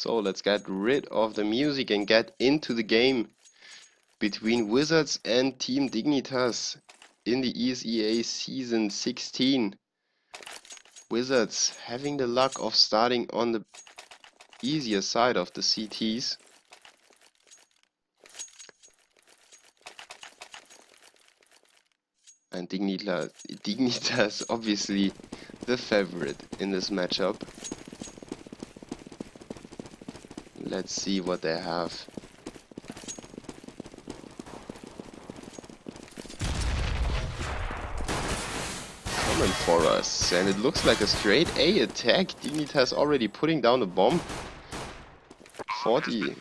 So let's get rid of the music and get into the game between Wizards and Team Dignitas in the ESEA Season 16. Wizards having the luck of starting on the easier side of the CTs. And Dignitas obviously the favorite in this matchup. Let's see what they have. Coming for us, and it looks like a straight A attack. Dignitas already putting down a bomb. 20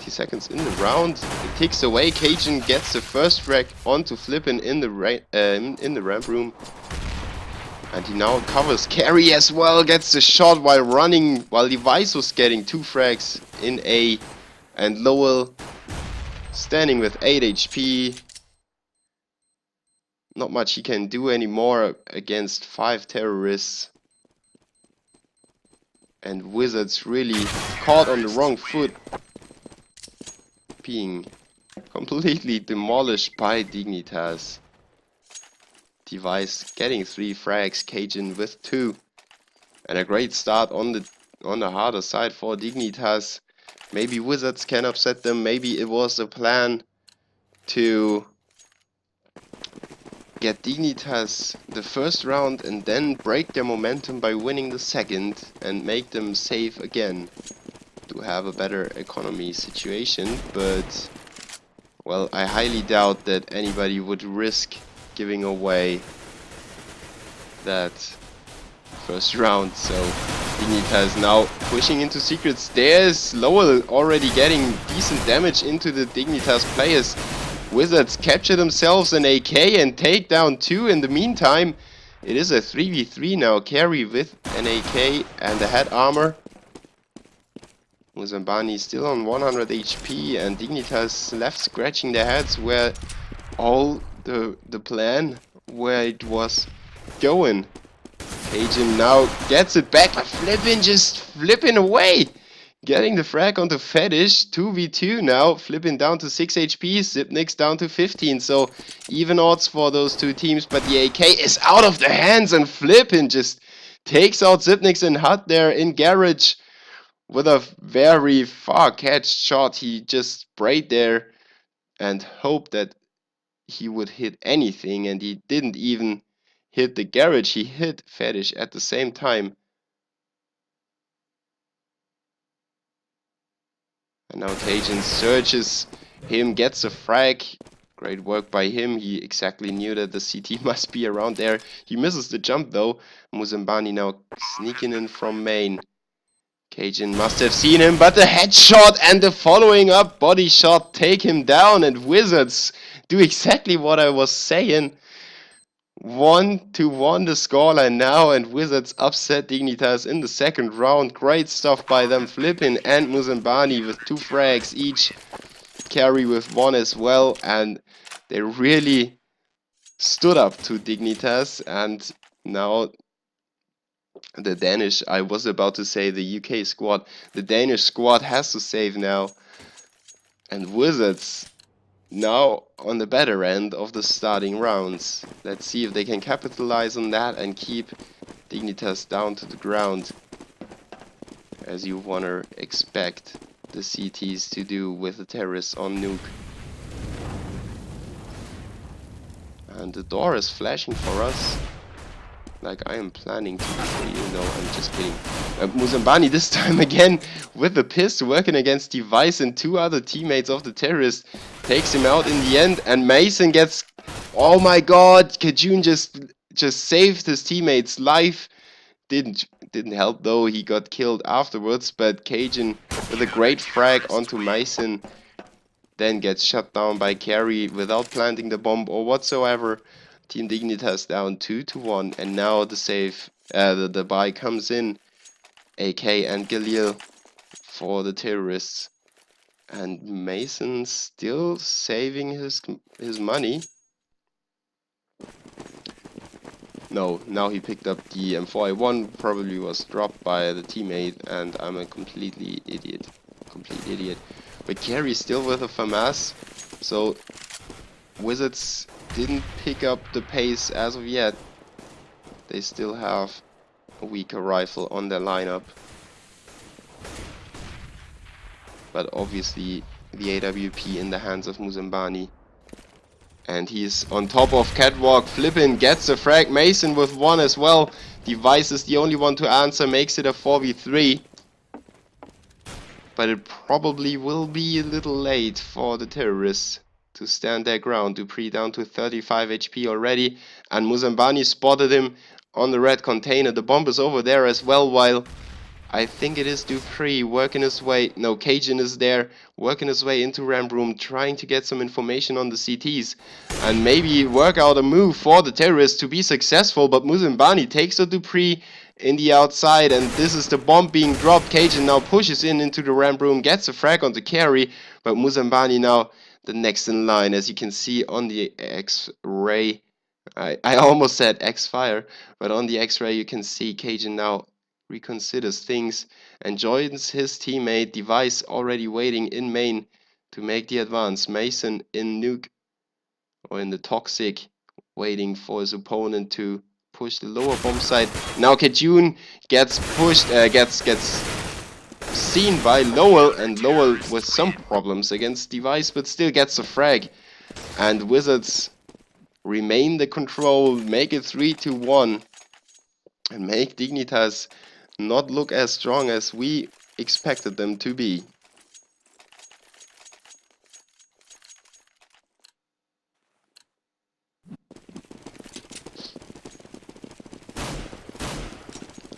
seconds in the round. It ticks away. Cajun gets the first frag onto Flippin in the ramp room. And he now covers Carry as well, gets the shot while running, while Device was getting 2 frags in A. And Lowell standing with 8 HP. Not much he can do anymore against 5 terrorists. And Wizards really caught on the wrong foot, being completely demolished by Dignitas. Device getting 3 frags, Cajun with 2. And a great start on the harder side for Dignitas. Maybe Wizards can upset them, maybe it was a plan to get Dignitas the first round and then break their momentum by winning the second and make them safe again to have a better economy situation. But well, I highly doubt that anybody would risk giving away that first round. So Dignitas now pushing into secret stairs. Lowell already getting decent damage into the Dignitas players. Wizards capture themselves an AK and take down 2 in the meantime. It is a 3v3 now. Carry with an AK and the head armor. Muzambani still on 100 HP and Dignitas left scratching their heads where all the plan where it was going. Cajun now gets it back, just flipping away. Getting the frag onto Fetish, 2v2 now, flipping down to 6 HP, Zipnik's down to 15, so even odds for those two teams, but the AK is out of the hands and Flippin just takes out Zipnik's and Hut there in Garage with a very far catch shot. He just sprayed there and hoped that he would hit anything, and he didn't even hit the Garage, he hit Fetish at the same time. And now Cajun searches him, gets a frag. Great work by him. He exactly knew that the CT must be around there. He misses the jump though. Muzambani now sneaking in from main. Cajun must have seen him, but the headshot and the following up body shot take him down, and Wizards do exactly what I was saying. 1-1 the scoreline now, and Wizards upset Dignitas in the second round. Great stuff by them, Flippin and Muzambani with 2 frags each, Carry with 1 as well, and they really stood up to Dignitas. And now the Danish, I was about to say the UK squad, the Danish squad has to save now, and Wizards now on the better end of the starting rounds. Let's see if they can capitalize on that and keep Dignitas down to the ground, as you wanna expect the CTs to do with the terrorists on nuke. And the door is flashing for us, like I am planning to for you. No, I'm just kidding. Muzambani this time again with the piss, working against Device and 2 other teammates of the terrorist. Takes him out in the end, and Mason gets... Oh my god, Cajun just saved his teammate's life. Didn't help though, he got killed afterwards, but Cajun with a great frag onto Mason, then gets shut down by Carry without planting the bomb or whatsoever. Team Dignitas down 2-1, and now the save, the buy comes in. AK and Galil for the terrorists, and Mason still saving his money. No, now he picked up the M4A1, probably was dropped by the teammate, and I'm a complete idiot. But Carry still with a FAMAS, so Wizards didn't pick up the pace as of yet. They still have a weaker rifle on their lineup. But obviously the AWP in the hands of Muzambani. And he's on top of Catwalk. Flippin gets a frag. Mason with one as well. Device is the only one to answer. Makes it a 4v3. But it probably will be a little late for the terrorists to stand their ground. Dupree down to 35 HP already. And Muzambani spotted him on the red container. The bomb is over there as well, while I think it is Dupree working his way. No, Cajun is there, working his way into ramp room, trying to get some information on the CTs and maybe work out a move for the terrorists to be successful. But Muzambani takes the Dupree in the outside, and this is the bomb being dropped. Cajun now pushes into the ramp room, gets a frag on the carry, but Muzambani now the next in line, as you can see on the X-ray. I almost said X-Fire, but on the X-ray you can see Cajun now reconsiders things and joins his teammate Device already waiting in main to make the advance. Mason in nuke or in the toxic, waiting for his opponent to push the lower bomb site. Now Kajun gets pushed, gets seen by Lowell, and Lowell with some problems against Device, but still gets a frag. And Wizards remain the control, make it 3-1, and make Dignitas not look as strong as we expected them to be.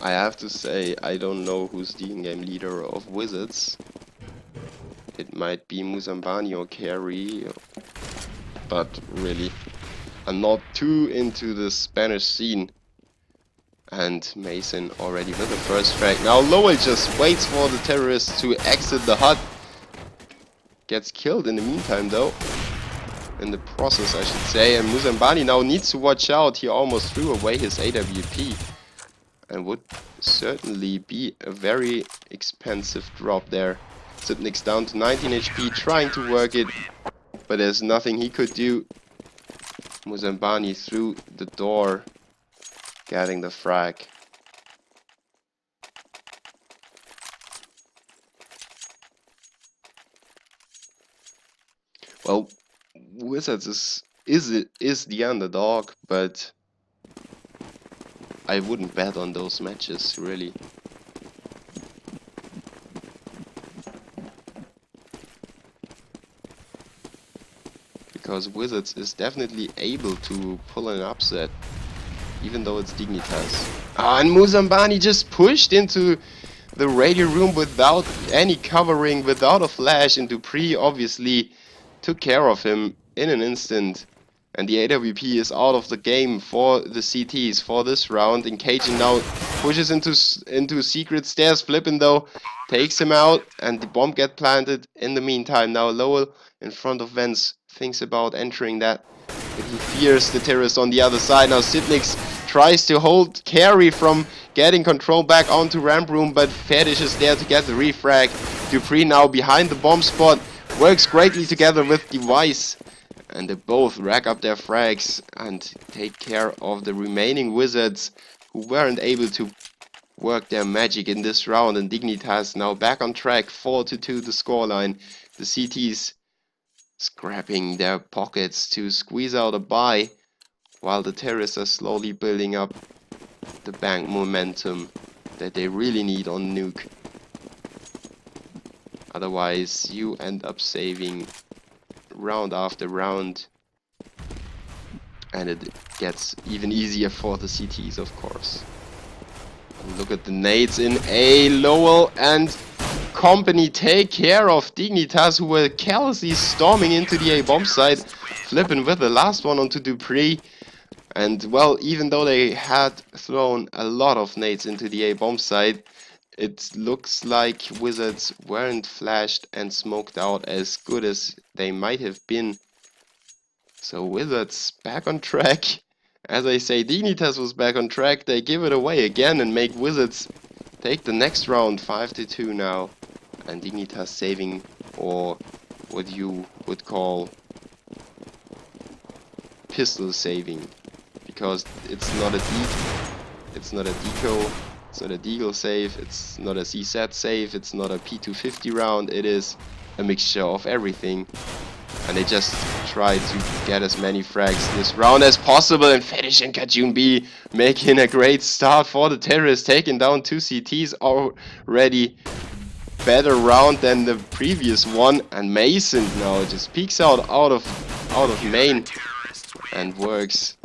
I have to say, I don't know who's the in-game leader of Wizards. It might be Muzambani or Carey, but really, I'm not too into the Spanish scene. And Mason already with the first frag. Now Lowell just waits for the terrorists to exit the hut. Gets killed in the meantime though. In the process, I should say. And Muzambani now needs to watch out. He almost threw away his AWP. And would certainly be a very expensive drop there. S16 down to 19 HP, trying to work it. But there's nothing he could do. Muzambani through the door, getting the frag. Well, Wizards is the underdog, but I wouldn't bet on those matches, really. Because Wizards is definitely able to pull an upset, even though it's Dignitas. Ah, and Muzambani just pushed into the radio room without any covering, without a flash, and Dupree obviously took care of him in an instant. And the AWP is out of the game for the CTs for this round. And Cajun now pushes into secret stairs. Flippin though takes him out, and the bomb gets planted in the meantime. Now Lowell in front of Vance thinks about entering that, but he fears the terrorists on the other side. Now S16 tries to hold Carey from getting control back onto ramp room, but Fetish is there to get the refrag. Dupree now behind the bomb spot, works greatly together with Device. And they both rack up their frags and take care of the remaining Wizards who weren't able to work their magic in this round. And Dignitas now back on track, 4-2 the scoreline. The CTs scrapping their pockets to squeeze out a bye, while the terrorists are slowly building up the bank momentum that they really need on nuke. Otherwise you end up saving round after round, and it gets even easier for the CTs, of course. And look at the nades in A. Lowell and company take care of Dignitas, who were carelessly storming into the A bomb site, flipping with the last one onto Dupree. And well, even though they had thrown a lot of nades into the A bomb site, it looks like Wizards weren't flashed and smoked out as good as they might have been. So Wizards back on track As I say, Dignitas was back on track. They give it away again and make Wizards take the next round 5-2 now. And Dignitas saving, or what you would call pistol saving. Because it's not a it's not a deco, it's not a deagle save, it's not a CZ save, it's not a P250 round, it is a mixture of everything. And they just try to get as many frags this round as possible, and Fetish and Kajun B making a great start for the terrorists, taking down 2 CTs already. Better round than the previous one, and Mason now just peeks out of main and works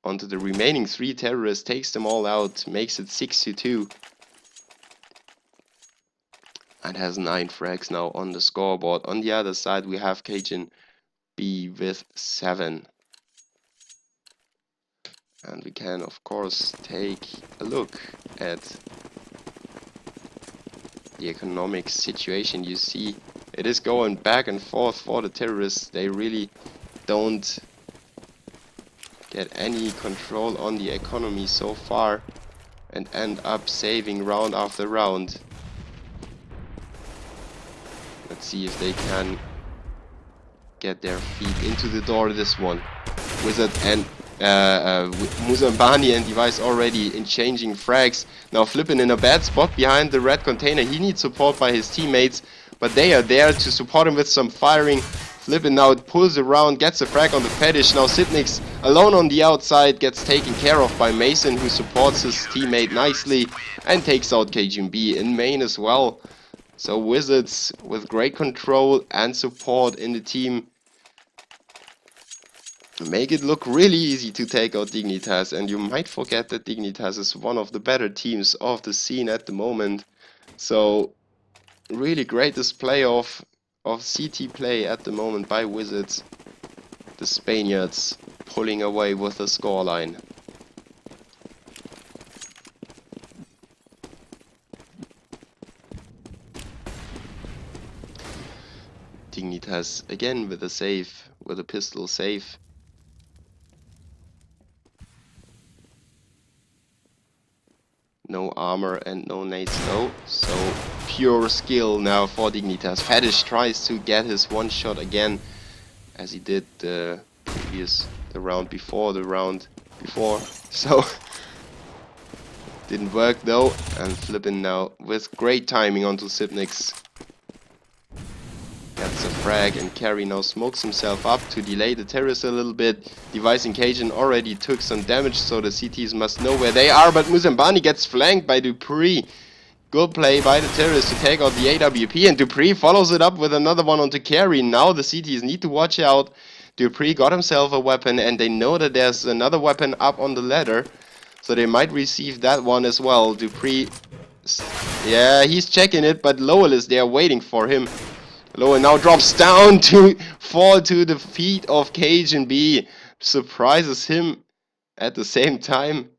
onto the remaining 3 terrorists, takes them all out, makes it 6-2. And has 9 frags now on the scoreboard. On the other side we have Cajun B with 7. And we can of course take a look at the economic situation. You see it is going back and forth for the terrorists. They really don't get any control on the economy so far and end up saving round after round. Let's see if they can get their feet into the door this one. Wizard and Muzambani and Device already in changing frags. Now Flippin in a bad spot behind the red container. He needs support by his teammates, but they are there to support him with some firing. Flippin now pulls around, gets a frag on the Fetish. Now Sidnix alone on the outside gets taken care of by Mason, who supports his teammate nicely and takes out KGB in main as well. So Wizards with great control and support in the team make it look really easy to take out Dignitas, and you might forget that Dignitas is one of the better teams of the scene at the moment. So really great display of CT play at the moment by Wizards. The Spaniards pulling away with the scoreline. Dignitas again with a save, with a pistol save. No armor and no nades though, so pure skill now for Dignitas. Fetish tries to get his one shot again, as he did the round before, so didn't work though, and Flippin now with great timing onto Sipnix. Gets a frag, and Carry now smokes himself up to delay the terrorists a little bit. Device and Cajun already took some damage, so the CTs must know where they are, but Muzambani gets flanked by Dupree. Good play by the terrorists to take out the AWP, and Dupree follows it up with another one onto Carry. Now the CTs need to watch out. Dupree got himself a weapon, and they know that there's another weapon up on the ladder, so they might receive that one as well. Dupree, yeah, he's checking it, but Lowell is there waiting for him. Lowell now drops down to fall to the feet of Cajun B. Surprises him at the same time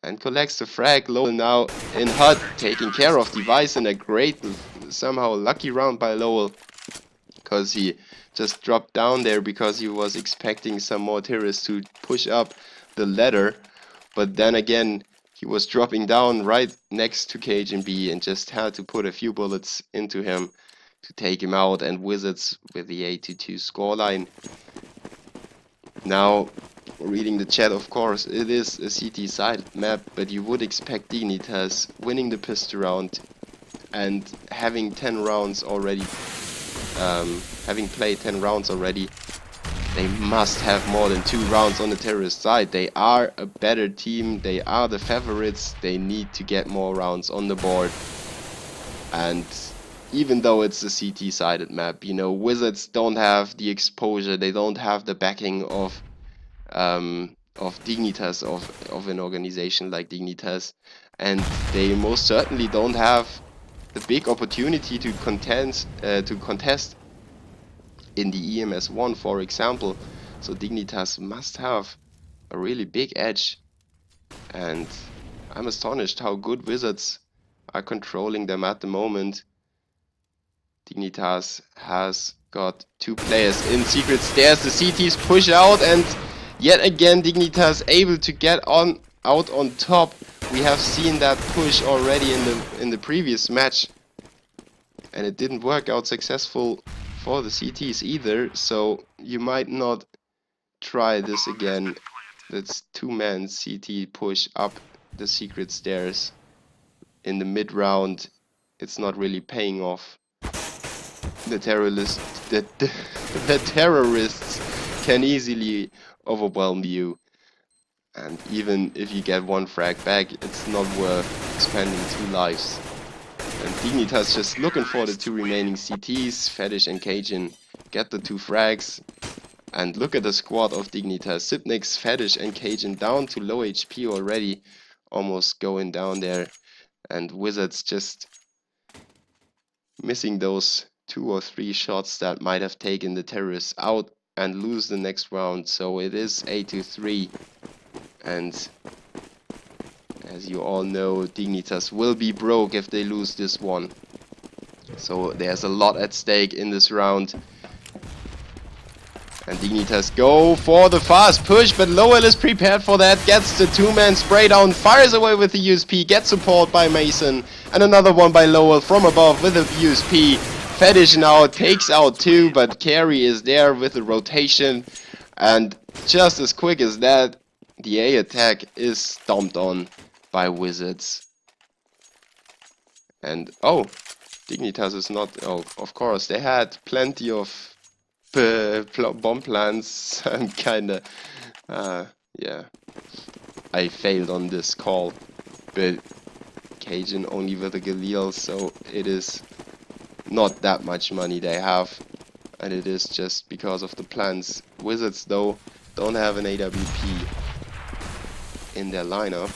and collects the frag. Lowell now in HUD, taking care of Device in a great, somehow lucky round by Lowell. Because he just dropped down there because he was expecting some more terrorists to push up the ladder. But then again, he was dropping down right next to Cajun B and just had to put a few bullets into him to take him out, and Wizards with the 8-2 scoreline. Now, reading the chat, of course, it is a CT side map, but you would expect Dignitas winning the pistol round and having 10 rounds already, having played 10 rounds already. They must have more than 2 rounds on the terrorist side. They are a better team, they are the favorites, they need to get more rounds on the board. And even though it's a CT-sided map, you know, Wizards don't have the exposure, they don't have the backing of Dignitas, of an organization like Dignitas, and they most certainly don't have the big opportunity to contest in the EMS1, for example. So Dignitas must have a really big edge, and I'm astonished how good Wizards are controlling them at the moment. Dignitas has got 2 players in secret stairs. The CTs push out, and yet again Dignitas able to get out on top. We have seen that push already in the previous match, and it didn't work out successful for the CTs either. So you might not try this again. That's 2-man CT push up the secret stairs in the mid round. It's not really paying off. The terrorists can easily overwhelm you, and even if you get 1 frag back, it's not worth spending 2 lives. And Dignitas just looking for the 2 remaining CTs. Fetish and Cajun get the 2 frags. And look at the squad of Dignitas. S16, Fetish and Cajun down to low HP already. Almost going down there. And Wizards just missing those 2 or 3 shots that might have taken the terrorists out and lose the next round. So it is 8-3. And as you all know, Dignitas will be broke if they lose this one. So there's a lot at stake in this round. And Dignitas go for the fast push, but Lowell is prepared for that. Gets the 2-man spray down, fires away with the USP, gets support by Mason. And another one by Lowell from above with a USP. Fetish now takes out 2, but Carey is there with the rotation. And just as quick as that, the A attack is stomped on by Wizards. And oh, Dignitas is not... Oh, of course, they had plenty of bomb plans. I'm kinda... yeah. I failed on this call. But Cajun only with a Galil, so it is not that much money they have. And it is just because of the plans. Wizards, though, don't have an AWP in their lineup.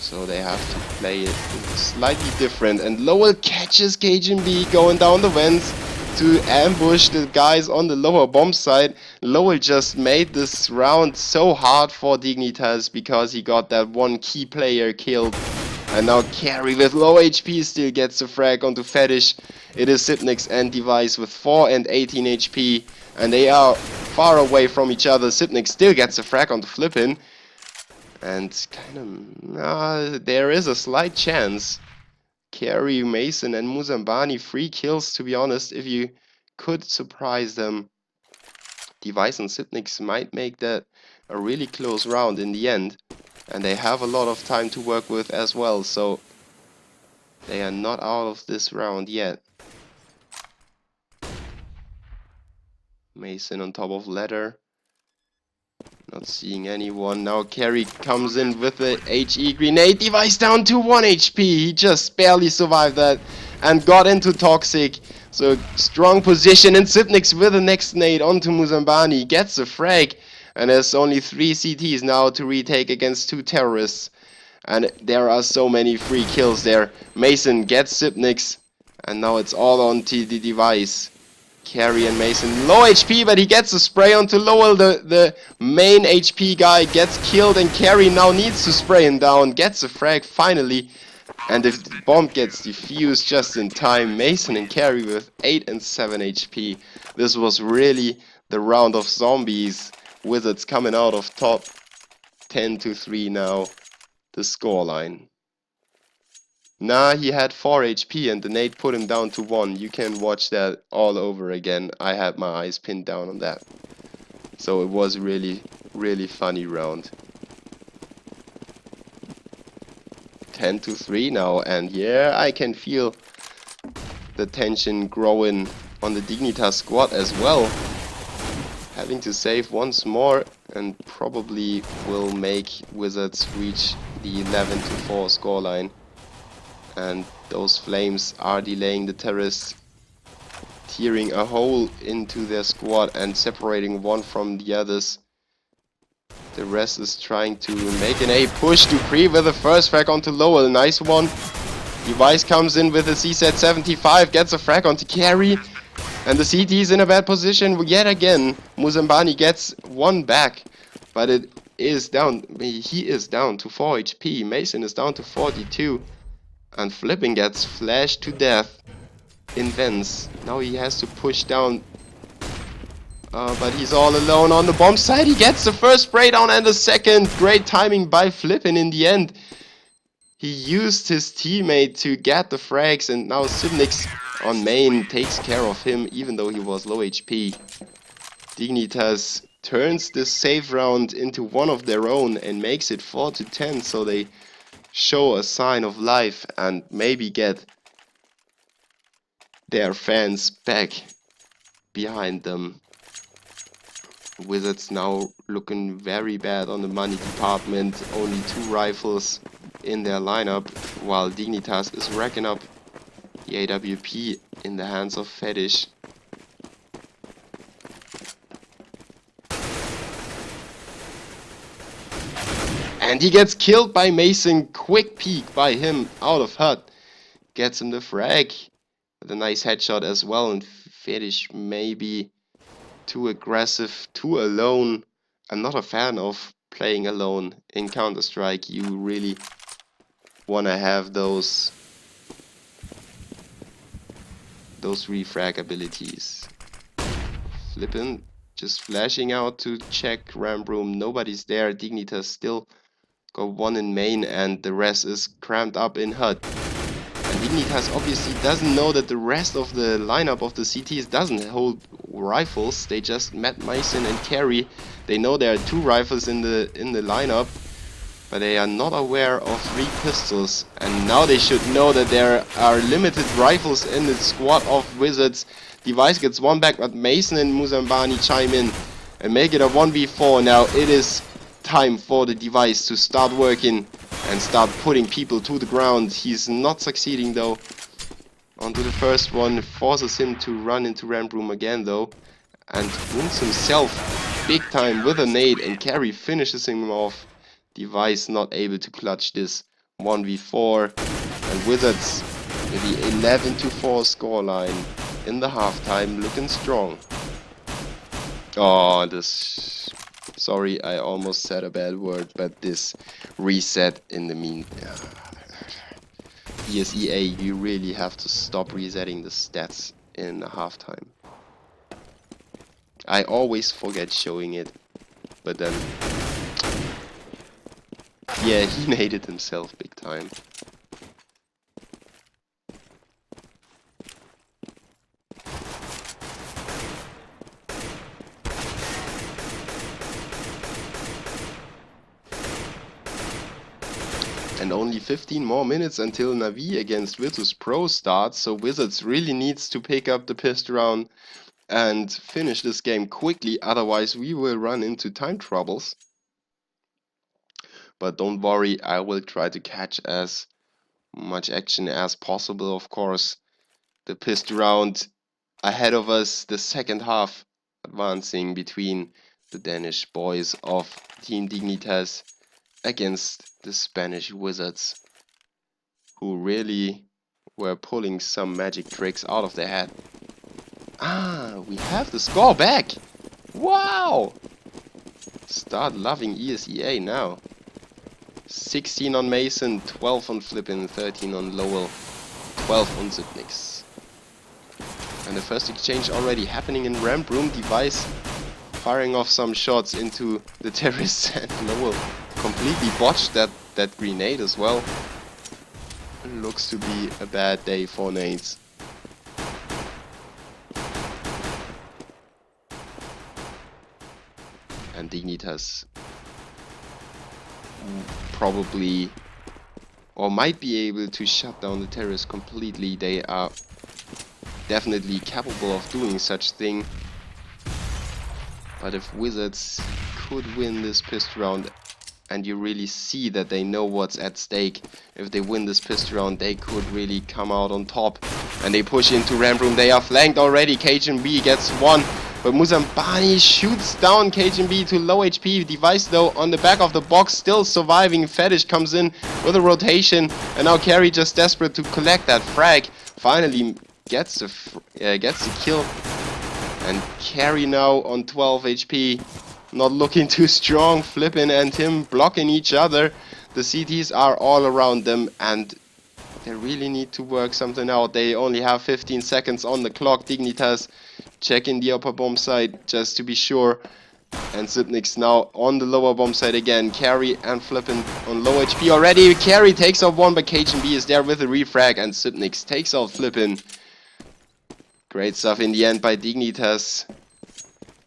So they have to play it slightly different. And Lowell catches Cajun B going down the vents to ambush the guys on the lower bomb side. Lowell just made this round so hard for Dignitas because he got that 1 key player killed. And now Carey with low HP still gets a frag onto Fetish. It is S16 and Device with 4 and 18 HP. And they are far away from each other. S16 still gets a frag onto Flippin'. And kind of, there is a slight chance. Carey, Mason and Muzambani, 3 kills, to be honest. If you could surprise them, Device and S16 might make that a really close round in the end. And they have a lot of time to work with as well, so they are not out of this round yet. Mason on top of ladder. Not seeing anyone. Now Carey comes in with the HE grenade. Device down to 1 HP. He just barely survived that and got into Toxic. So strong position, and S16 with the next nade onto Muzambani. Gets the frag. And there's only 3 CTs now to retake against 2 terrorists. And there are so many free kills there. Mason gets S16. And now it's all onto the Device. Carey and Mason low HP, but he gets a spray onto Lowell. The main HP guy gets killed, and Carey now needs to spray him down. Gets a frag finally. And if the bomb gets defused just in time, Mason and Carey with 8 and 7 HP. This was really the round of zombies. Wizards coming out of top. 10-3 now. The scoreline. Nah, he had 4 HP and the nade put him down to 1. You can watch that all over again. I had my eyes pinned down on that. So it was really, really funny round. 10-3 now, and yeah, I can feel the tension growing on the Dignitas squad as well. Having to save once more and probably will make Wizards reach the 11-4 scoreline. And those flames are delaying the terrorists, tearing a hole into their squad and separating one from the others. The rest is trying to make an A push to Pre with the first frag onto Lowell. Nice one. Device comes in with a CZ75, gets a frag onto Carey. And the CT is in a bad position yet again. Muzambani gets 1 back, but it is down. He is down to 4 HP. Mason is down to 42. And Flipping gets flashed to death. invents. Now he has to push down. But he's all alone on the bomb side. He gets the first spray down and the second. Great timing by Flippin in the end. He used his teammate to get the frags, and now S16 on main takes care of him even though he was low HP. Dignitas turns this save round into one of their own and makes it 4-10, so they show a sign of life and maybe get their fans back behind them. Wizards now looking very bad on the money department. Only 2 rifles in their lineup, while Dignitas is racking up the AWP in the hands of Fetish. And he gets killed by Mason. Quick peek by him out of HUD. Gets him the frag with a nice headshot as well. And Fetish maybe too aggressive, too alone. I'm not a fan of playing alone in Counter-Strike. You really want to have those refrag abilities. Flippin' just flashing out to check ramp room. Nobody's there. Dignitas still got 1 in main and the rest is crammed up in HUD. And Dignitas obviously doesn't know that the rest of the lineup of the CTs doesn't hold rifles. They just met Mason and Carry. They know there are 2 rifles in the lineup, but they are not aware of 3 pistols. And now they should know that there are limited rifles in the squad of Wizards. Device gets 1 back, but Mason and Muzambani chime in and make it a 1v4. Now it is time for the Device to start working and start putting people to the ground. He's not succeeding though. Onto the first one, forces him to run into ramp room again though, and wounds himself big time with a nade, and Carry finishes him off. Device not able to clutch this 1v4, and Wizards with the 11-4 scoreline in the halftime, looking strong. Oh, this... Sorry, I almost said a bad word, but this reset in the mean... ESEA, you really have to stop resetting the stats in the halftime. I always forget showing it, but then... Yeah, he made it himself big time. And only 15 more minutes until Navi against Virtus Pro starts, so Wizards really needs to pick up the pistol round and finish this game quickly, otherwise we will run into time troubles. But don't worry, I will try to catch as much action as possible, of course. The pistol round ahead of us, the second half advancing between the Danish boys of Team Dignitas against the Spanish Wizards, who really were pulling some magic tricks out of their head. Ah, we have the score back! Wow! Start loving ESEA now. 16 on Mason, 12 on Flippin, 13 on Lowell, 12 on S16. And the first exchange already happening in ramp room. Device firing off some shots into the terrace, and Lowell completely botched that grenade as well. Looks to be a bad day for nades. And Dignitas probably or might be able to shut down the terrace completely. They are definitely capable of doing such thing. But if Wizards could win this pistol round, and you really see that they know what's at stake, if they win this pistol round, they could really come out on top. And they push into ramp room. They are flanked already. KGB gets 1. But Muzambani shoots down KGB to low HP. Device though on the back of the box, still surviving. Fetish comes in with a rotation, and now Carry just desperate to collect that frag. Finally gets the kill, and Carry now on 12 HP, not looking too strong. Flippin and him blocking each other. The CTs are all around them, and They really need to work something out. They only have 15 seconds on the clock. Dignitas checking the upper bomb site just to be sure. And S16 now on the lower bomb side again. Carry and Flippin on low HP already. Carry takes out one, but KGB is there with a refrag. And S16 takes out Flippin. Great stuff in the end by Dignitas.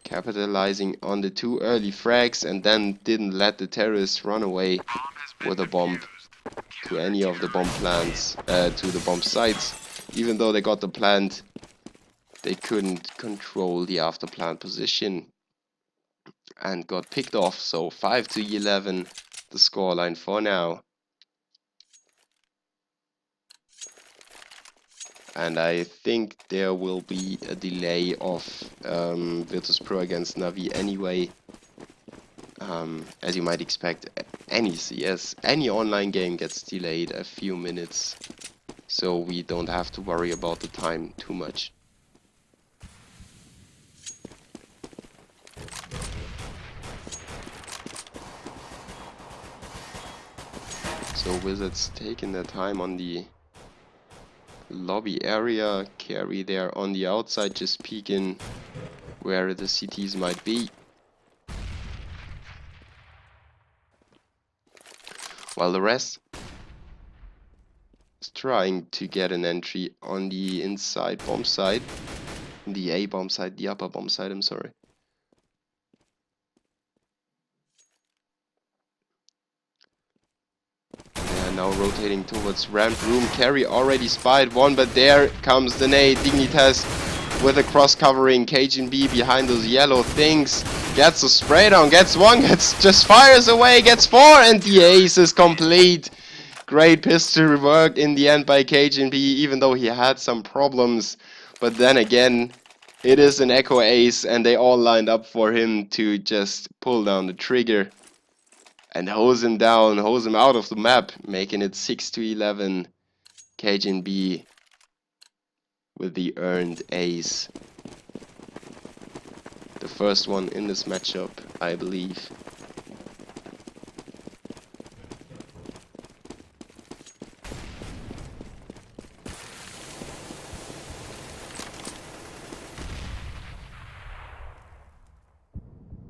Capitalizing on the 2 early frags and then didn't let the terrorists run away with a bomb to any of the bomb plants, to the bomb sites. Even though they got the plant, they couldn't control the after plant position and got picked off. So 5-11 the scoreline for now. And I think there will be a delay of Virtus Pro against Navi anyway. As you might expect, any CS, any online game gets delayed a few minutes. So we don't have to worry about the time too much. So Wizards taking their time on the lobby area. Carry there on the outside, just peeking where the CTs might be. While the rest is trying to get an entry on the inside bomb side. The A bomb side, the upper bomb side, I'm sorry. Now rotating towards ramp room. Carry already spied one, but there comes the nade. Dignitas with a cross covering. KGB behind those yellow things. Gets a spray down, gets one, just fires away, gets 4, and the ace is complete. Great pistol work in the end by KGB, even though he had some problems. But then again, it is an echo ace, and they all lined up for him to just pull down the trigger and hose him down, hose him out of the map, making it 6-11. KGB with the earned ace. The first one in this matchup, I believe.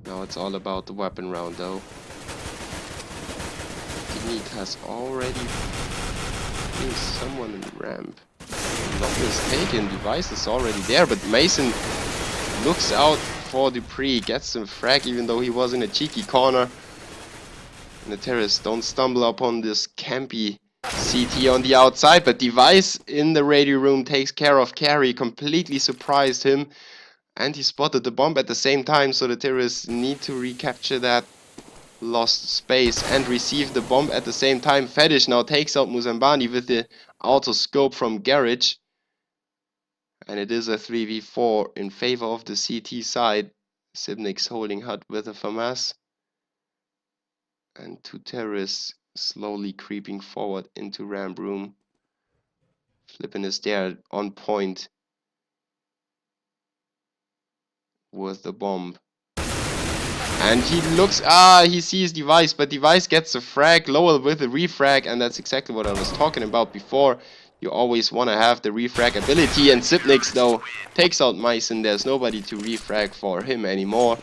Now it's all about the weapon round though. Dignitas already seeing someone in the ramp. Not mistaken, device is already there, but Mason looks out for Dupree, gets some frag even though he was in a cheeky corner. And the terrorists don't stumble upon this campy CT on the outside, but device in the radio room takes care of Carry, completely surprised him. And he spotted the bomb at the same time, so the terrorists need to recapture that lost space and receive the bomb at the same time. Fetish now takes out Muzambani with the auto scope from Garage. And it is a 3v4 in favor of the CT side. Sibnik's holding hut with a FAMAS. And 2 terrorists slowly creeping forward into ramp room. Flippin is there on point with the bomb. And he looks, he sees Device, but Device gets a frag, Lowell with a refrag, and that's exactly what I was talking about before. You always want to have the refrag ability, and Sibnix though takes out Meissen. There's nobody to refrag for him anymore.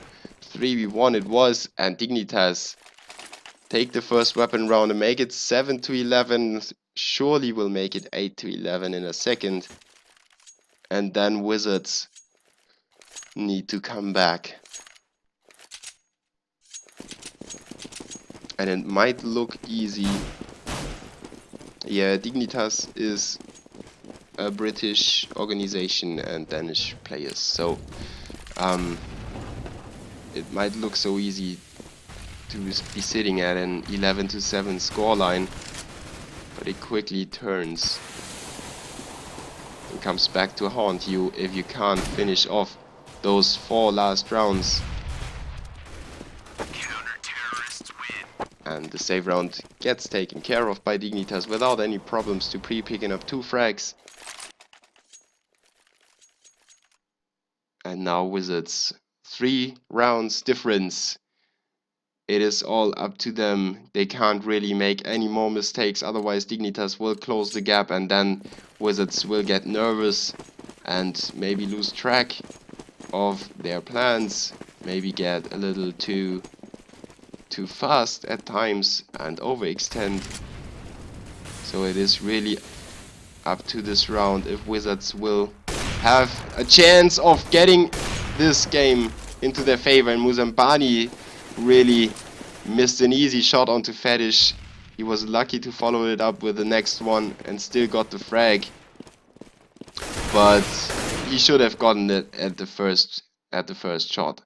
3v1 it was, and Dignitas take the first weapon round and make it 7-11. Surely will make it 8-11 in a second. And then Wizards need to come back. And it might look easy. Yeah, Dignitas is a British organization and Danish players, so it might look so easy to be sitting at an 11-7 scoreline, but it quickly turns and comes back to haunt you if you can't finish off those 4 last rounds. And the save round gets taken care of by Dignitas without any problems. to picking up 2 frags. And now Wizards 3 rounds difference. it is all up to them. They can't really make any more mistakes, otherwise Dignitas will close the gap, and then Wizards will get nervous and maybe lose track of their plans, maybe get a little too fast at times and overextend. So it is really up to this round if Wizards will have a chance of getting this game into their favor. And Muzambani really missed an easy shot onto Fetish. He was lucky to follow it up with the next one and still got the frag, but he should have gotten it at the first shot.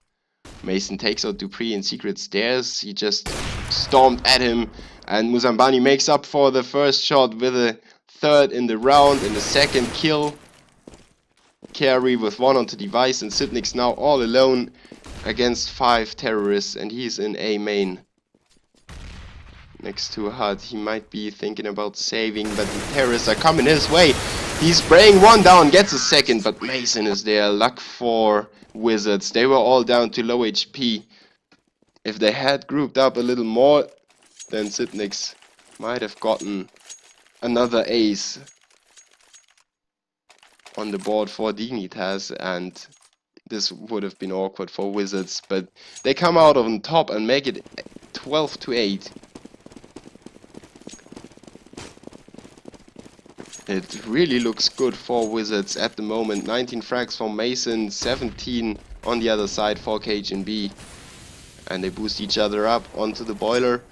Mason takes out Dupree in secret stairs. He just stormed at him, and Muzambani makes up for the first shot with a third in the round and the second kill. Carry with one onto device, and Sipnik's now all alone against 5 terrorists, and he's in A main next to a hut. He might be thinking about saving, but the terrorists are coming his way. He's spraying one down, gets a second, but Mason is there. Luck for Wizards. They were all down to low HP. If they had grouped up a little more, then Sipnik's might have gotten another ace on the board for Dignitas, and this would have been awkward for Wizards, but they come out on top and make it 12-8. It really looks good for Wizards at the moment. 19 frags for Mason, 17 on the other side for KGB. And they boost each other up onto the boiler.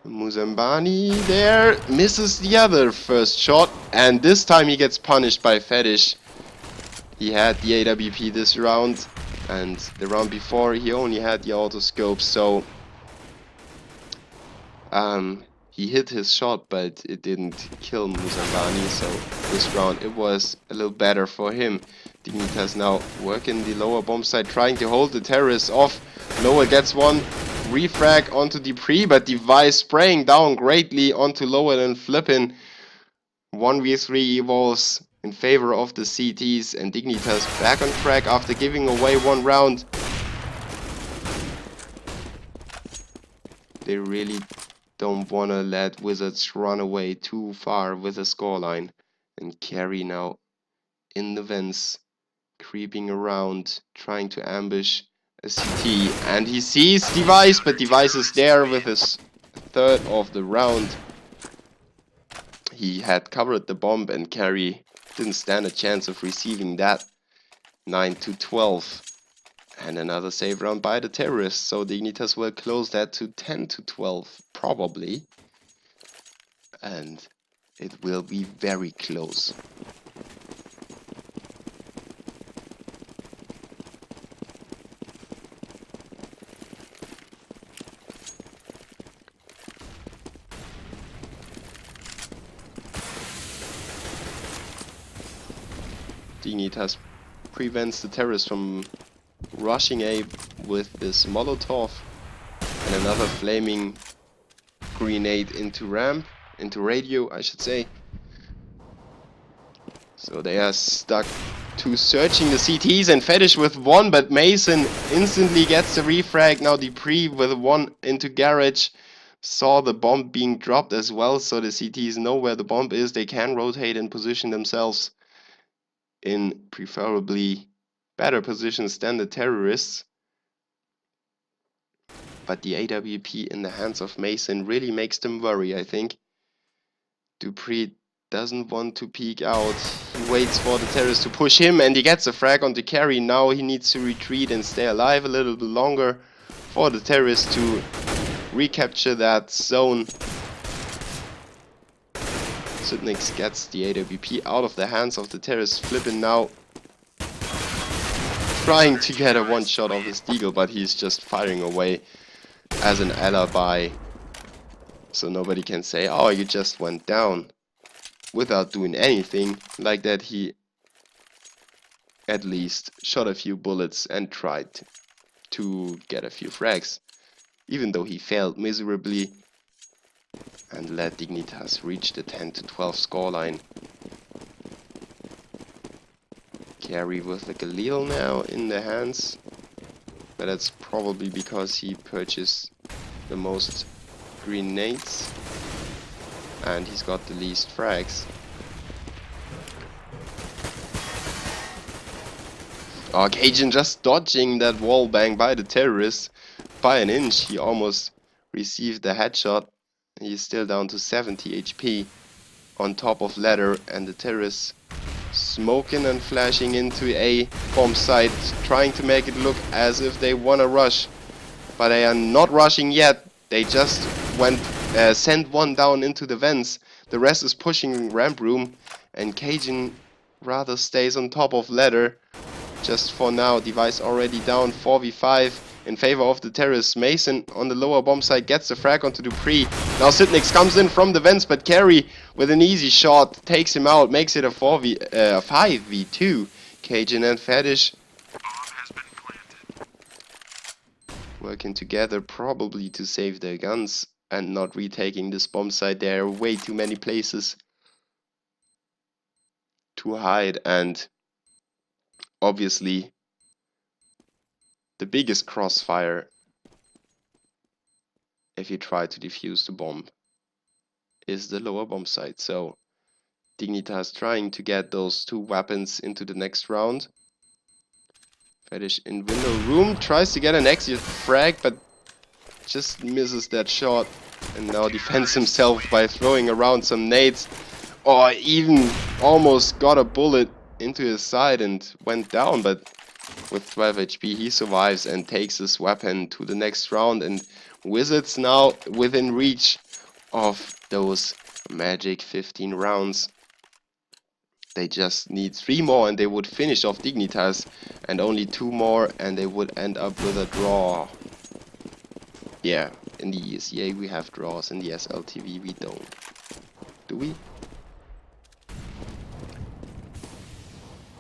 Muzambani there misses the other first shot, and this time he gets punished by Fetish. He had the AWP this round, and the round before he only had the autoscope, so he hit his shot, but it didn't kill Muzambani, so this round it was a little better for him. Dignitas now working the lower bomb site, trying to hold the terrorists off. Lower gets one refrag onto Dupree, but Device spraying down greatly onto Lower and flipping. 1v3 evolves in favor of the CTs, and Dignitas back on track after giving away one round. They really don't want to let Wizards run away too far with a scoreline. And Carry now in the vents, creeping around, trying to ambush a CT. And he sees Device, but Device is there with his third of the round. He had covered the bomb, and Carry didn't stand a chance of receiving that. 9-12. And another save round by the terrorists, so Dignitas will close that to 10-12, probably. And it will be very close. Dignitas prevents the terrorists from rushing A with this Molotov and another flaming grenade into ramp, into radio I should say. So they are stuck to searching the CTs, and Fetish with one, but Mason instantly gets the refrag. Now Dupree with one into garage. Saw the bomb being dropped as well, so the CTs know where the bomb is. They can rotate and position themselves in preferably better positions than the terrorists. But the AWP in the hands of Mason really makes them worry, I think. Dupree doesn't want to peek out. He waits for the terrorists to push him, and he gets a frag onto Carry. Now he needs to retreat and stay alive a little bit longer for the terrorists to recapture that zone. Sudnix gets the AWP out of the hands of the terrorists. Flippin' now trying to get a one shot of his deagle, but he's just firing away as an alibi, so nobody can say, oh, you just went down, without doing anything. Like that, he at least shot a few bullets and tried to get a few frags, even though he failed miserably, and let Dignitas reach the 10-12 scoreline. Carry with the Galil now in the hands. but that's probably because he purchased the most grenades and he's got the least frags. Oh, Cajun just dodging that wall bang by the terrorist by an inch. He almost received the headshot. He's still down to 70 HP on top of ladder, and the terrorists smoking and flashing into a bomb site, trying to make it look as if they wanna rush, but they are not rushing yet. They just sent one down into the vents. The rest is pushing ramp room, and Cajun rather stays on top of ladder. Just for now, device already down 4v5 in favor of the terrorists. Mason on the lower bomb site gets the frag onto Dupree. Now S16 comes in from the vents, but Carey with an easy shot takes him out, makes it a 5v2. Cajun and Fetish working together probably to save their guns and not retaking this bomb site. There are way too many places to hide, and obviously the biggest crossfire if you try to defuse the bomb is the lower bomb site. So Dignitas trying to get those two weapons into the next round. Fetish in window room tries to get an exit frag, but just misses that shot, and now defends himself by throwing around some nades, or even almost got a bullet into his side and went down, but with 12 HP he survives and takes his weapon to the next round, and Wizards now within reach of those magic 15 rounds. They just need 3 more and they would finish off Dignitas, and only 2 more and they would end up with a draw. Yeah, in the ESEA we have draws, in the SLTV we don't. Do we?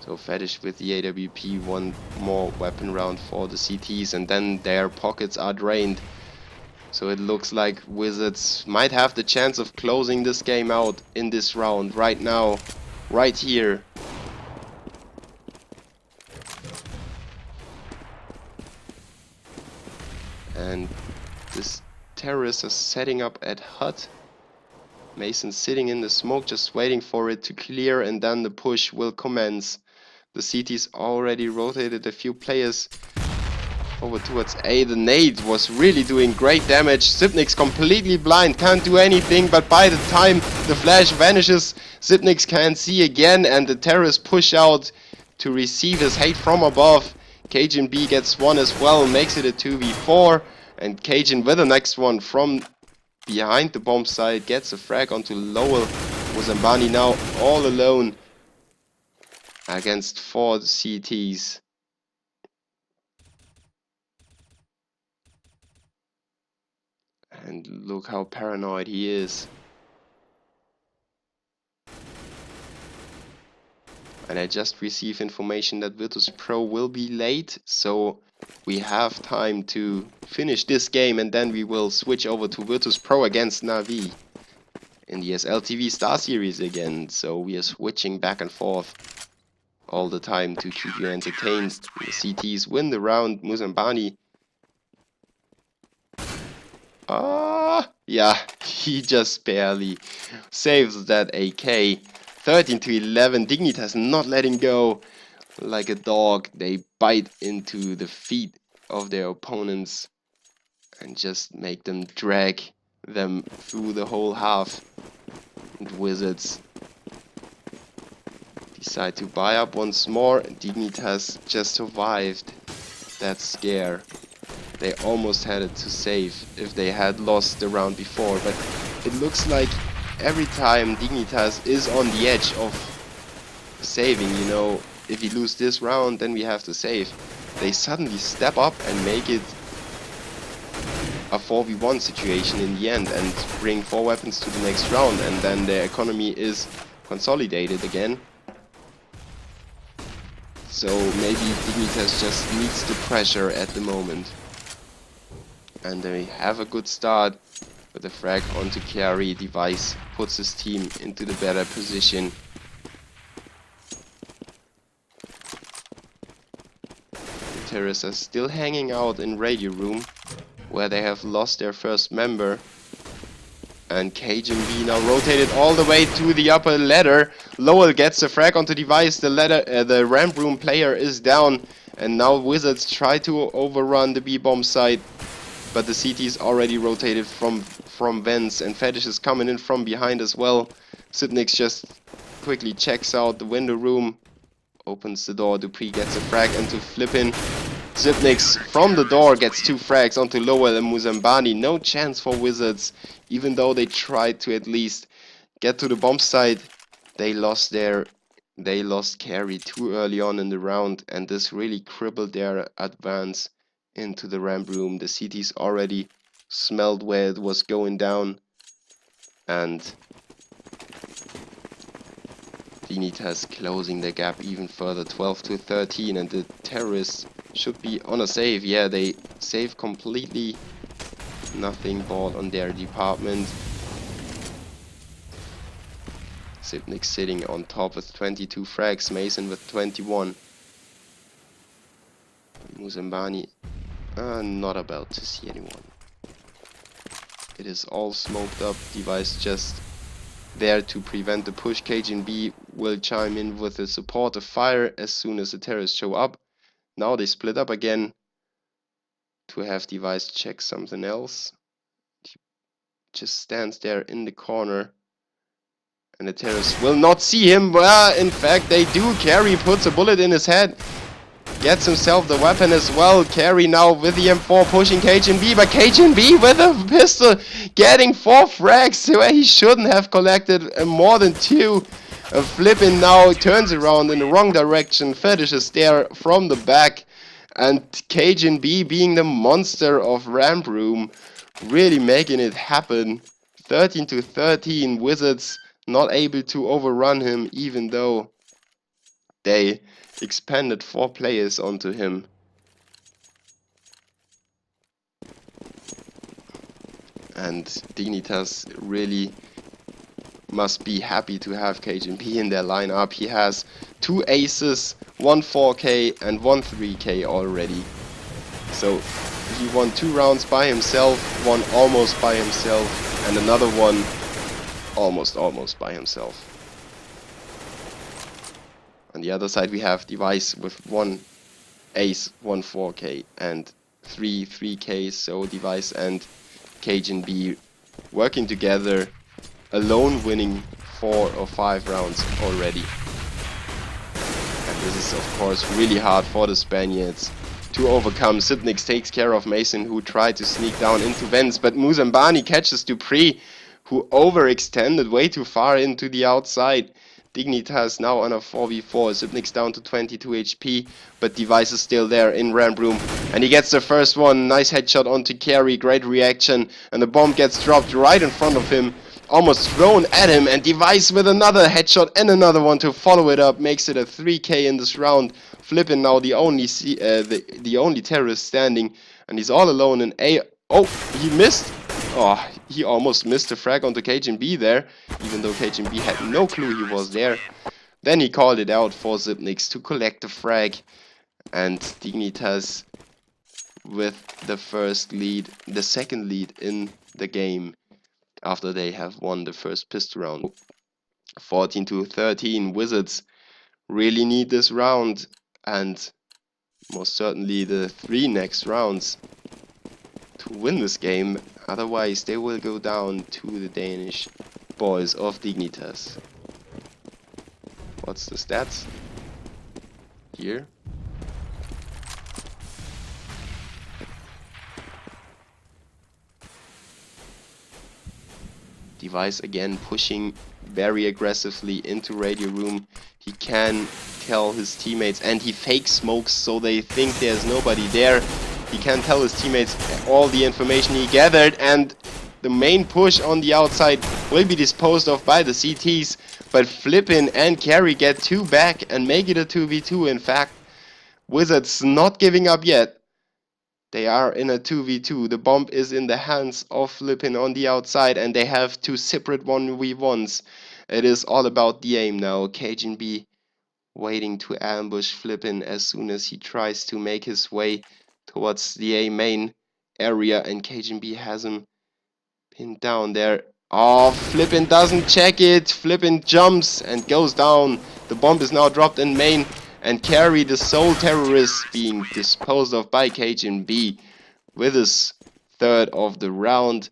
So Fetish with the AWP, 1 more weapon round for the CTs, and then their pockets are drained. So it looks like Wizards might have the chance of closing this game out in this round right now, right here. And this terrorist is setting up at hut. Mason sitting in the smoke just waiting for it to clear, and then the push will commence. The CT's already rotated a few players over towards A. The nade was really doing great damage. S16 completely blind, can't do anything, but by the time the flash vanishes, S16 can see again, and the terrorists push out to receive his hate from above. Cajun B gets one as well, makes it a 2v4, and Cajun with the next one from behind the bomb site gets a frag onto Lowell. Muzambani now all alone against 4 CTs. And look how paranoid he is. And I just received information that Virtus Pro will be late, so we have time to finish this game, and then we will switch over to Virtus Pro against Na'Vi in the SLTV Star Series again. So we are switching back and forth all the time to keep you entertained. The CTs win the round. Muzambani, yeah, he just barely saves that AK. 13-11. Dignitas not letting go like a dog. They bite into the feet of their opponents and just make them drag them through the whole half. And Wizards decide to buy up once more. Dignitas just survived that scare. They almost had it to save if they had lost the round before, but it looks like every time Dignitas is on the edge of saving, you know, if we lose this round then we have to save, they suddenly step up and make it a 4v1 situation in the end and bring 4 weapons to the next round, and then their economy is consolidated again. So maybe Dignitas just needs the pressure at the moment. And they have a good start with a frag onto Carey. Device puts his team into the better position. The terrorists are still hanging out in radio room, where they have lost their first member. And Cajun B now rotated all the way to the upper ladder. Lowell gets the frag onto device. The ramp room player is down. And now Wizards try to overrun the B-bomb site. But the CT is already rotated from vents. And Fetish is coming in from behind as well. Sipnix just quickly checks out the window room. Opens the door. Dupree gets a frag into Flippin. Zipnix from the door gets 2 frags onto Lowell and Muzambani. No chance for Wizards, even though they tried to at least get to the bomb site. They lost carry too early on in the round, and this really crippled their advance into the ramp room. The CTs already smelled where it was going down, and Dignitas closing the gap even further, 12-13, and the terrorists should be on a save. Yeah, they save completely. Nothing bought on their department. Sipnix sitting on top with 22 frags, Mason with 21. Muzambani not about to see anyone. It is all smoked up. Device just there to prevent the push. Cajun B will chime in with a supportive fire as soon as the terrorists show up. Now they split up again to have Device check something else. He just stands there in the corner. And the terrorists will not see him. Well, in fact, they do. Carry puts a bullet in his head. Gets himself the weapon as well. Carry now with the M4 pushing Cajun B. But Cajun B with a pistol getting 4 frags where he shouldn't have collected more than 2. Flippin now turns around in the wrong direction. Fetish is there from the back. And Cajun B being the monster of ramp room, really making it happen. 13-13. Wizards not able to overrun him, even though they expanded 4 players onto him. And Dignitas really must be happy to have Cajun B in their lineup. He has 2 aces, 1 4K and 1 3K already. So he won 2 rounds by himself, one almost by himself, and another one almost by himself. On the other side we have Device with 1 ace, 1 4K and 3 3Ks. So Device and Cajun B working together, alone winning 4 or 5 rounds already. And this is of course really hard for the Spaniards to overcome. Sipnix takes care of Mason, who tried to sneak down into vents, but Muzambani catches Dupree, who overextended way too far into the outside. Dignitas now on a 4v4. Sipnix down to 22 HP, but Device is still there in ramp room. And he gets the first one. Nice headshot onto Carry. Great reaction. And the bomb gets dropped right in front of him. Almost thrown at him. And Device with another headshot and another one to follow it up. Makes it a 3K in this round. Flippin now the only terrorist standing. And he's all alone in A. Oh, he missed. Oh, he almost missed the frag onto Cajun B there, even though Cajun B had no clue he was there. Then he called it out for Sipnix to collect the frag, and Dignitas with the first lead, the second lead in the game after they have won the first pistol round. 14-13. Wizards really need this round, and most certainly the 3 next rounds to win this game. Otherwise, they will go down to the Danish boys of Dignitas. What's the stats? Here. Device again pushing very aggressively into radio room. He can tell his teammates, and he fake smokes so they think there's nobody there. He can tell his teammates all the information he gathered, and the main push on the outside will be disposed of by the CTs. But Flippin and Carry get 2 back and make it a 2v2. In fact, Wizards not giving up yet. They are in a 2v2. The bomb is in the hands of Flippin on the outside, and they have 2 separate 1v1s. It is all about the aim now. Cajun B waiting to ambush Flippin as soon as he tries to make his way towards the A main area, and KGB has him pinned down there. Oh, Flippin doesn't check it. Flippin jumps and goes down. The bomb is now dropped in main, and Carry, the sole terrorist, being disposed of by KGB with his third of the round.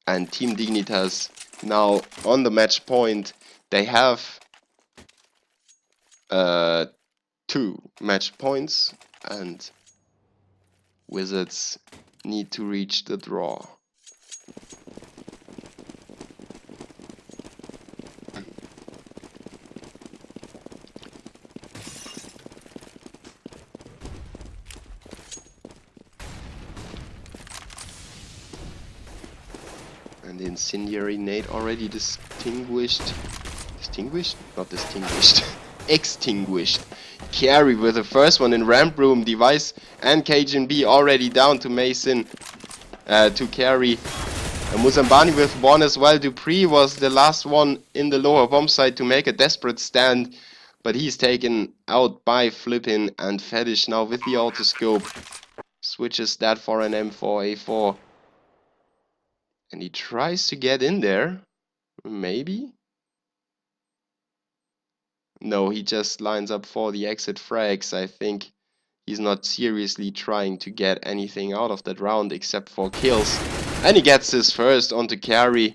And Team Dignitas now on the match point. They have 2 match points, and Wizards need to reach the draw. And the incendiary nade already extinguished. Carry with the first one in ramp room. Device and KGB already down to Mason, to Carry. And Muzambani with 1 as well. Dupree was the last one in the lower bomb site to make a desperate stand, but he's taken out by Flippin, and Fetish now with the autoscope switches that for an M4A4. And he tries to get in there. Maybe? No, he just lines up for the exit frags. I think he's not seriously trying to get anything out of that round except for kills. And he gets his first onto Carry.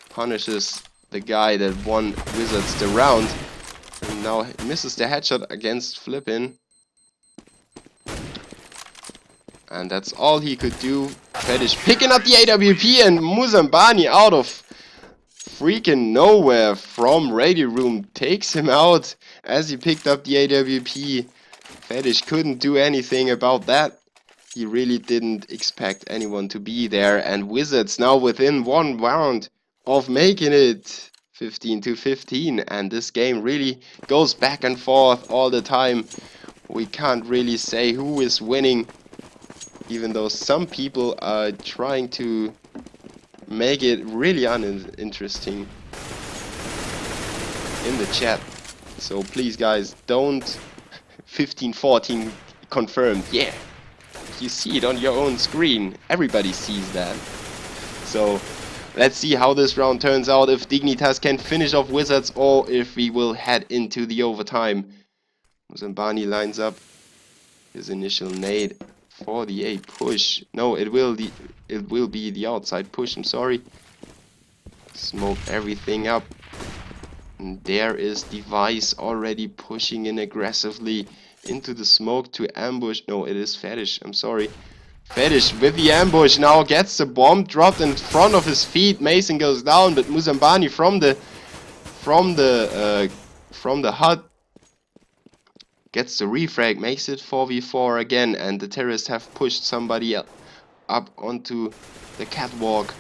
Punishes the guy that won Wizards the round. And now misses the headshot against Flippin. And that's all he could do. Fetish picking up the AWP, and Muzambani out of freaking nowhere from Radio Room takes him out as he picked up the AWP. Fetish couldn't do anything about that. He really didn't expect anyone to be there, and Wizards now within 1 round of making it 15-15, and this game really goes back and forth all the time. We can't really say who is winning, even though some people are trying to make it really uninteresting in the chat. So please guys, don't 15-14 confirmed. Yeah, you see it on your own screen. Everybody sees that. So let's see how this round turns out, if Dignitas can finish off Wizards or if we will head into the overtime. Muzambani lines up his initial nade for the A push. No, it will be the outside push, I'm sorry. Smoke everything up. And there is Device already pushing in aggressively into the smoke to ambush. No, it is Fetish, I'm sorry. Fetish with the ambush now gets the bomb dropped in front of his feet. Mason goes down, but Muzambani from the hut gets the refrag, makes it 4v4 again, and the terrorists have pushed somebody up onto the catwalk.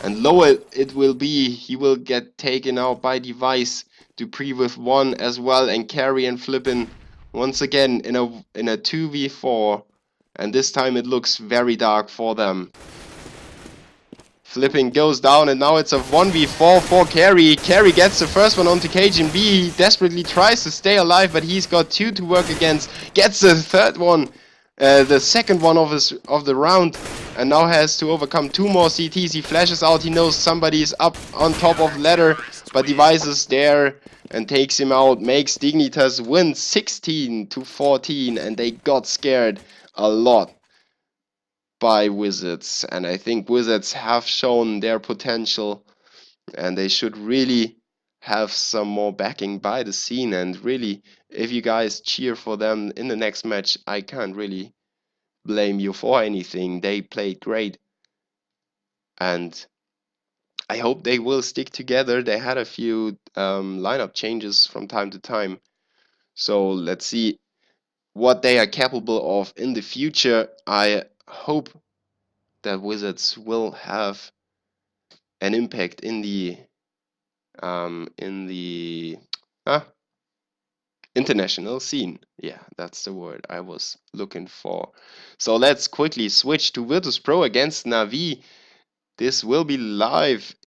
And lower it will be. He will get taken out by Device. Dupree with 1 as well, and Carry and Flippin once again in a 2v4. And this time it looks very dark for them. Flippin goes down, and now it's a 1v4 for Carry. Carry gets the first one onto KGB. He desperately tries to stay alive, but he's got 2 to work against. Gets the third one, the second one of the round, and now has to overcome 2 more CTs. He flashes out. He knows somebody's up on top of ladder, but Device is there and takes him out. Makes Dignitas win 16-14, and they got scared a lot by Wizards, and I think Wizards have shown their potential, and they should really have some more backing by the scene. And really, if you guys cheer for them in the next match, I can't really blame you for anything. They played great, and I hope they will stick together. They had a few lineup changes from time to time, so let's see what they are capable of in the future. I hope that Wizards will have an impact in the international scene. Yeah, that's the word I was looking for. So let's quickly switch to Virtus Pro against Navi. This will be live